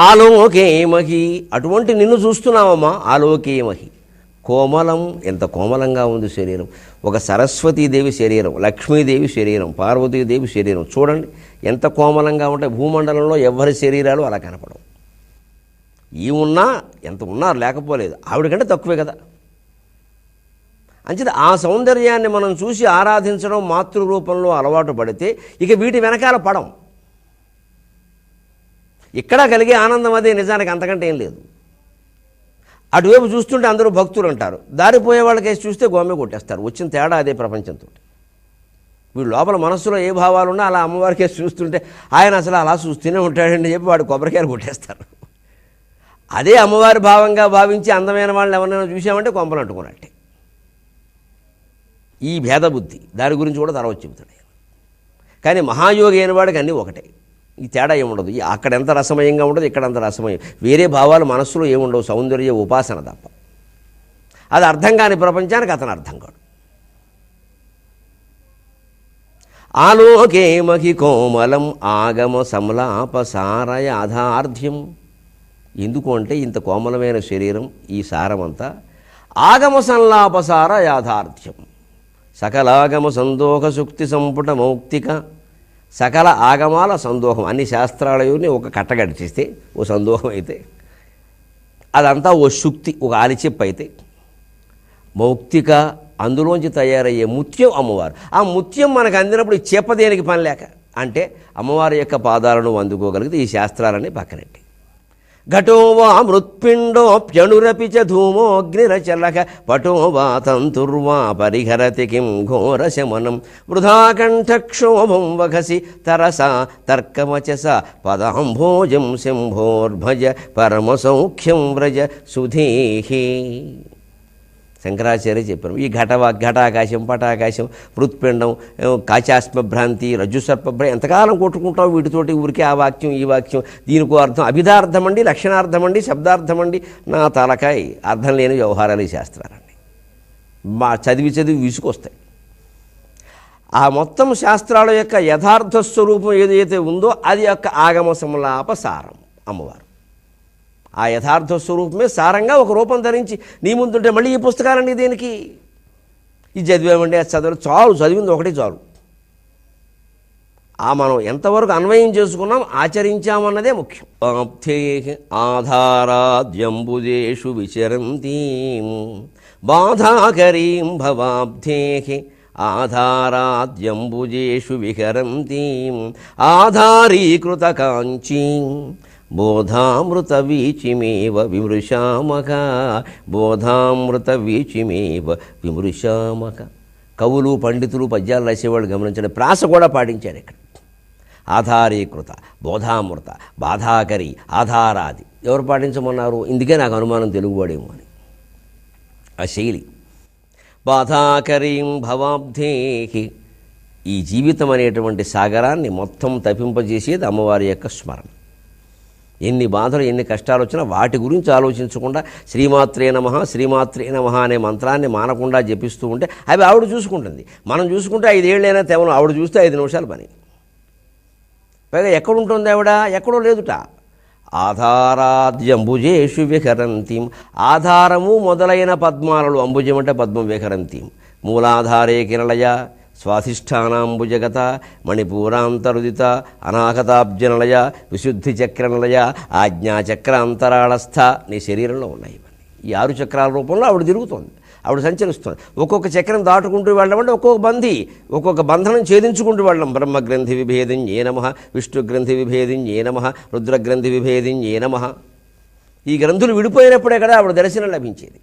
ఆలోకేమహి, అటువంటి నిన్ను చూస్తున్నావమ్మా. ఆలోకేమహి, కోమలం, ఎంత కోమలంగా ఉంది శరీరం. ఒక సరస్వతీదేవి శరీరం, లక్ష్మీదేవి శరీరం, పార్వతీదేవి శరీరం చూడండి ఎంత కోమలంగా ఉంటాయి. భూమండలంలో ఎవరి శరీరాలు అలా కనపడవు. ఈ ఉన్నా ఎంత ఉన్నారు, లేకపోలేదు, ఆవిడకంటే తక్కువే కదా. అంచేత ఆ సౌందర్యాన్ని మనం చూసి ఆరాధించడం మాతృరూపంలో అలవాటు పడితే ఇక వీటి వెనకాల పడం. ఇక్కడ కలిగే ఆనందం అదే, నిజానికి అంతకంటే ఏం లేదు. అటువైపు చూస్తుంటే అందరూ భక్తులు అంటారు, దారిపోయే వాళ్ళకేసి చూస్తే గోమె కొట్టేస్తారు. వచ్చిన తేడా అదే ప్రపంచంతో. వీడు లోపల మనస్సులో ఏ భావాలున్నా అలా అమ్మవారికేసి చూస్తుంటే ఆయన అసలు అలా చూస్తూనే ఉంటాడండి చెప్పి వాడు కొబ్బరికాయలు కొట్టేస్తారు. అదే అమ్మవారి భావంగా భావించి అందమైన వాళ్ళని ఎవరైనా చూసామంటే కొంపలు అంటుకున్నట్టే. ఈ భేదబుద్ధి దాని గురించి కూడా తర్వాత చెబుతాడు. కానీ మహాయోగి అయిన వాడికి అన్నీ ఒకటే, ఈ తేడా ఏముండదు. అక్కడ ఎంత రసమయంగా ఉండదు, ఇక్కడ అంత రసమయం. వేరే భావాలు మనస్సులో ఏముండవు, సౌందర్య ఉపాసన తప్ప. అది అర్థం కాని ప్రపంచానికి అతను అర్థం కాడు. ఆలోకేమహి కోమలం ఆగమ సమలాపసార యాథార్థ్యం. ఎందుకు అంటే ఇంత కోమలమైన శరీరం, ఈ సారమంతా ఆగమ సంలాపసార యాథార్థ్యం. సకలాగమ సందోహ సుక్తి సంపుట మౌక్తిక. సకల ఆగమాల సందోహం, అన్ని శాస్త్రాలయోని ఒక కట్టగడిచేస్తే ఓ సందోహం అయితే అదంతా ఓ శుక్తి, ఒక ఆలిచెప్పు అయితే మౌక్తిక, అందులోంచి తయారయ్యే ముత్యం అమ్మవారు. ఆ ముత్యం మనకు అందినప్పుడు ఈ చేప దేనికి పని లేక, అంటే అమ్మవారి యొక్క పాదాలను అందుకోగలిగితే ఈ శాస్త్రాలన్నీ పక్కనెట్టి. ఘటో వా మృత్పిండోప్యణురపి చ ధూమోగ్నిరచలక పటో వా తంతుర్వా పరిహరతి కిం ఘోరశమనం వృధాకంఠక్షోభం వఘసి తరసా తర్కమచస పదాంభోజం శంభోర్భజ పరమసౌఖ్యం వ్రజ సుధేహి. శంకరాచార్య చెప్పారు ఈ ఘటాకాశం, పటాకాశం, మృత్పిండం, కాచాస్మభ్రాంతి, రజ్జుసర్పభ్రాంతి ఎంతకాలం కొట్టుకుంటావు వీటితోటి. ఊరికే ఆ వాక్యం ఈ వాక్యం, దీనికో అర్థం, అభిధార్థం అండి, లక్షణార్థం అండి, శబ్దార్థం అండి, నా తలకాయ అర్థం లేని వ్యవహారాలు ఈ శాస్త్రాలండి. చదివి విసుకొస్తాయి. ఆ మొత్తం శాస్త్రాల యొక్క యథార్థ స్వరూపం ఏదైతే ఉందో అది యొక్క ఆగమ సమలాప సారం అమ్మవారు. ఆ యథార్థ స్వరూపమే సారంగా ఒక రూపం ధరించి నీ ముందుంటే మళ్ళీ ఈ పుస్తకాలన్నీ దేనికి? ఇది చదివామండి, అది చదవడం చాలు, చదివింది ఒకటి చాలు. మనం ఎంతవరకు అన్వయం చేసుకున్నాం, ఆచరించామన్నదే ముఖ్యం. ఆధారాద్యంబుజేషు విచరంతీం బాధాకరీం భవాబ్ధేః ఆధారాద్యంబుజేషు విహరంతీం ఆధారీకృత కాంచీం బోధామృత వీచిమేవ విమృశామక బోధామృత వీచిమేవ విమృశామక. కవులు పండితులు పద్యాలు రాసేవాళ్ళు గమనించండి, ప్రాస కూడా పాటించారు ఇక్కడ. ఆధారీకృత, బోధామృత, బాధాకరి, ఆధారాది ఎవరు పాటించమన్నారు? ఇందుకే నాకు అనుమానం తెలుగువాడేమో అని ఆ శైలి. బాధాకరీం భవాబ్ధేహి, ఈ జీవితం అనేటువంటి సాగరాన్ని మొత్తం తప్పింపజేసేది అమ్మవారి యొక్క స్మరణ. ఎన్ని బాధలు ఎన్ని కష్టాలు వచ్చినా వాటి గురించి ఆలోచించకుండా శ్రీమాత్రే నమః శ్రీమాత్రే నమః అనే మంత్రాన్ని మానకుండా జపిస్తూ ఉంటే అవి ఆవిడ చూసుకుంటుంది. మనం చూసుకుంటే 5 ఏళ్ళైనా తెవను, ఆవిడ చూస్తే 5 నిమిషాలు పని. పైగా ఎక్కడుంటుంది ఆవిడ? ఎక్కడో లేదుట. ఆధారాద్యంబుజేషు విహరంతీం, ఆధారము మొదలైన పద్మాలలో, అంబుజం అంటే పద్మం, విహరంతీం మూలాధారే కిరళయ స్వాధిష్టానాంబుజగత మణిపూరాంతరుదిత అనాహతాబ్జనలయ విశుద్ధి చక్రనలయ ఆజ్ఞాచక్ర అంతరాళస్థ నీ శరీరంలో ఉన్నాయి. ఈ 6 చక్రాల రూపంలో ఆవిడ తిరుగుతోంది, ఆవిడ సంచరిస్తుంది. ఒక్కొక్క చక్రం దాటుకుంటూ వెళ్ళమంటే ఒక్కొక్క బంధనం ఛేదించుకుంటూ వెళ్ళడం. బ్రహ్మగ్రంథి విభేదిన్యే నమః, విష్ణుగ్రంథి విభేదిన్యే నమః, రుద్రగ్రంథి విభేదిన్యే నమః. ఈ గ్రంథులు విడిపోయినప్పుడే కదా ఆవిడ దర్శనం లభించేది.